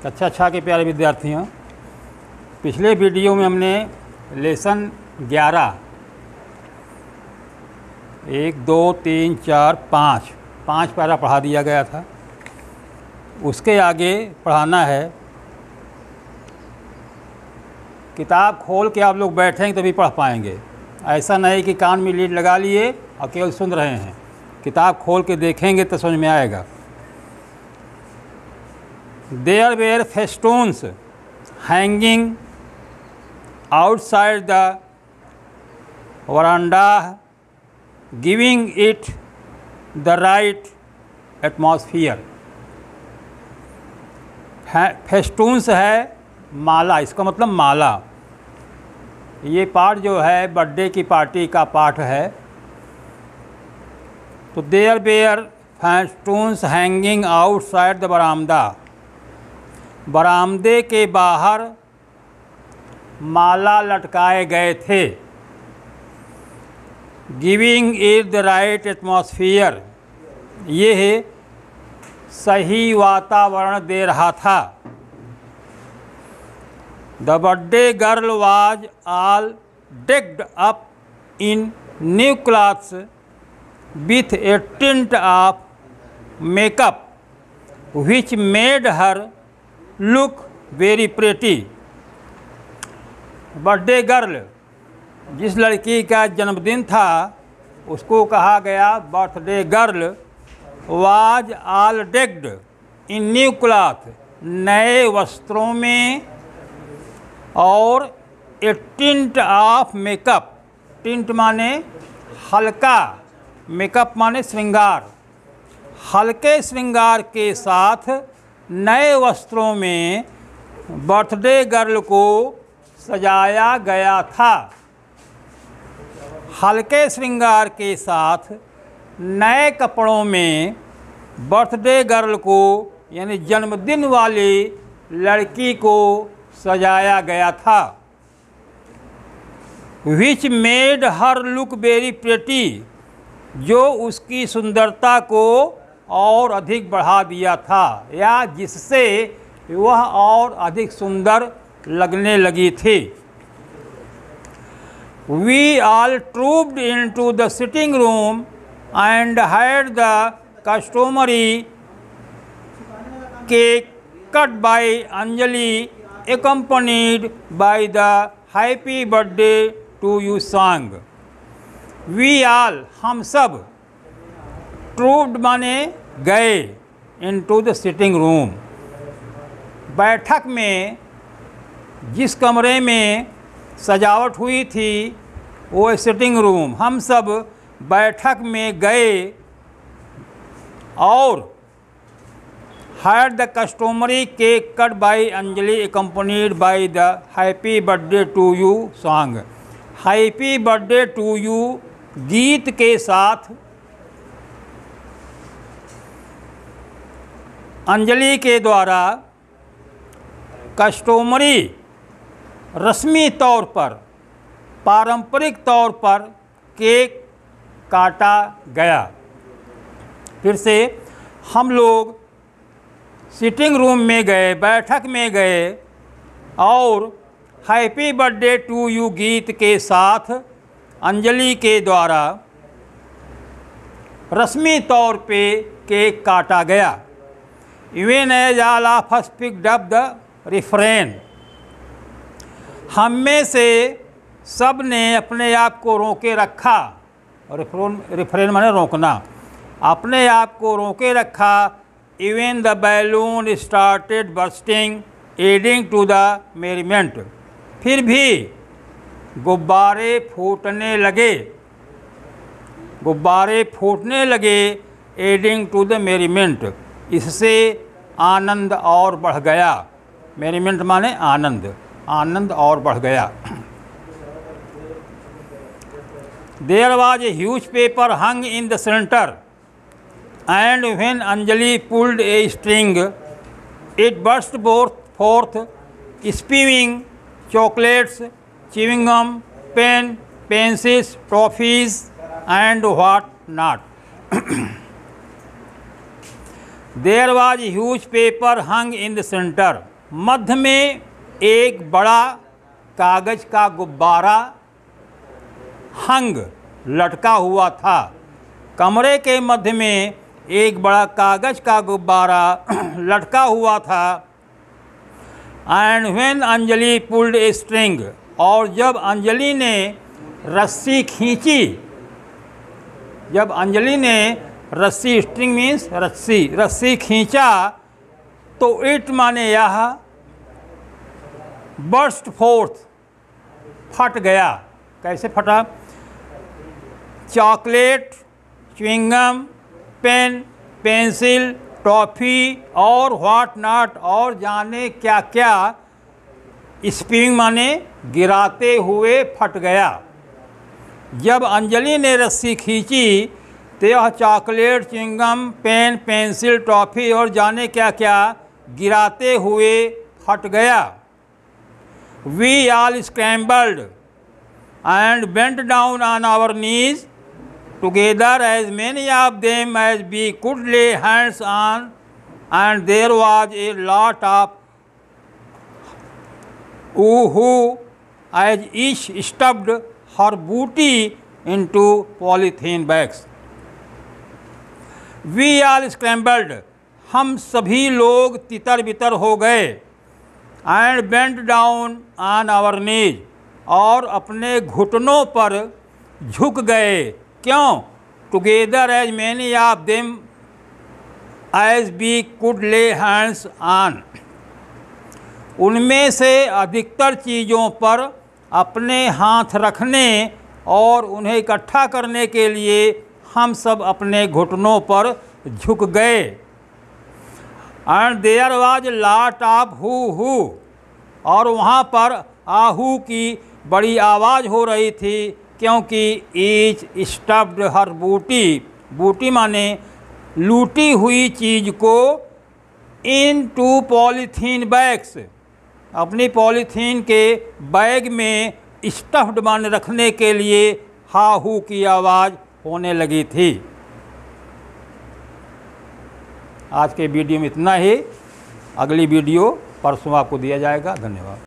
कक्षा 6 के प्यारे विद्यार्थियों, पिछले वीडियो में हमने लेसन 11 1 2 3 4 5 पैरा पढ़ा दिया गया था। उसके आगे पढ़ाना है। किताब खोल के आप लोग बैठेंगे तभी पढ़ पाएंगे। ऐसा नहीं कि कान में लीड लगा लिए और केवल सुन रहे हैं। किताब खोल के देखेंगे तो समझ में आएगा। There were festoons hanging outside the veranda, giving it the right atmosphere. फेस्टून्स है माला, इसका मतलब माला। ये पाठ जो है बर्थडे की पार्टी का पाठ है। तो there were festoons hanging outside the बरामदा, बरामदे के बाहर माला लटकाए गए थे। Giving it the right atmosphere, ये सही वातावरण दे रहा था। The birthday girl was all decked up in new clothes with a tint of makeup which made her look very pretty. Birthday girl, जिस लड़की का जन्मदिन था उसको कहा गया birthday girl. Was all decked in new cloth, नए वस्त्रों में, और ए टिंट ऑफ मेकअप, टिंट माने हल्का, मेकअप माने श्रृंगार, हल्के श्रृंगार के साथ नए वस्त्रों में बर्थडे गर्ल को सजाया गया था। हल्के श्रृंगार के साथ नए कपड़ों में बर्थडे गर्ल को यानी जन्मदिन वाली लड़की को सजाया गया था। Which made her look very pretty, जो उसकी सुंदरता को और अधिक बढ़ा दिया था, या जिससे वह और अधिक सुंदर लगने लगी थी। We all trooped into the sitting room and had the customary cake cut by Anjali accompanied by the happy birthday to you song. We all, हम सब, ट्रूप्ड माने गए, इनटू द सिटिंग रूम, बैठक में, जिस कमरे में सजावट हुई थी वो सिटिंग रूम, हम सब बैठक में गए और had the customary cake cut by Anjali accompanied by the happy birthday to you song. Happy birthday to you गीत के साथ अंजलि के द्वारा कस्टमरी, रस्मी तौर पर, पारंपरिक तौर पर केक काटा गया। फिर से हम लोग सिटिंग रूम में गए, बैठक में गए और हैप्पी बर्थडे टू यू गीत के साथ अंजलि के द्वारा रस्मी तौर पे केक काटा गया। Even as all of us picked up the refrain, हम में से सब ने अपने आप को रोके रखा। रिफ्रेन माने रोकना, अपने आप को रोके रखा। Even the balloon started bursting adding to the merriment, फिर भी गुब्बारे फूटने लगे, गुब्बारे फूटने लगे। एडिंग टू द मेरीमेंट, इससे आनंद और बढ़ गया। मेरीमेंट माने आनंद, आनंद और बढ़ गया। There was a huge paper hung in the centre and when Anjali pulled a string it burst forth spewing chocolates, chewing gum, pen, pencils, toffees and what not. There was huge paper hung in the centre. मध्य में एक बड़ा कागज का गुब्बारा हंग लटका हुआ था। कमरे के मध्य में एक बड़ा कागज का गुब्बारा लटका हुआ था। And when Anjali pulled a string, और जब अंजलि ने रस्सी खींची, जब अंजलि ने रस्सी, स्ट्रिंग मीन्स रस्सी खींचा, तो इट माने यह बर्स्ट फोर्थ, फट गया। कैसे फटा? Chocolate, chewing gum, pen, pencil, toffee और व्हाट नॉट, और जाने क्या क्या, स्पिंग माने गिराते हुए फट गया। जब अंजलि ने रस्सी खींची तो यह chocolate, chewing gum, pen, pencil, toffee और जाने क्या क्या गिराते हुए फट गया। We all scrambled and bent down on our knees together, as many of them as we could lay hands on, and there was a lot of woo-hoo as each stuffed her booty into polythene bags. We all scrambled, हम सभी लोग तितर बितर हो गए। And bent down on our knees, और अपने घुटनों पर झुक गए। क्यों? Together as many of them as we could lay hands on, उनमें से अधिकतर चीज़ों पर अपने हाथ रखने और उन्हें इकट्ठा करने के लिए हम सब अपने घुटनों पर झुक गए। And there was lot of hue, और वहाँ पर आहू की बड़ी आवाज़ हो रही थी, क्योंकि ईच स्टफ्ड हर बूटी, बूटी माने लूटी हुई चीज़ को, इन टू पॉलीथीन बैग्स, अपनी पॉलीथीन के बैग में स्टफ्ड माने रखने के लिए हा हू की आवाज़ होने लगी थी। आज के वीडियो में इतना ही। अगली वीडियो परसों आपको दिया जाएगा। धन्यवाद।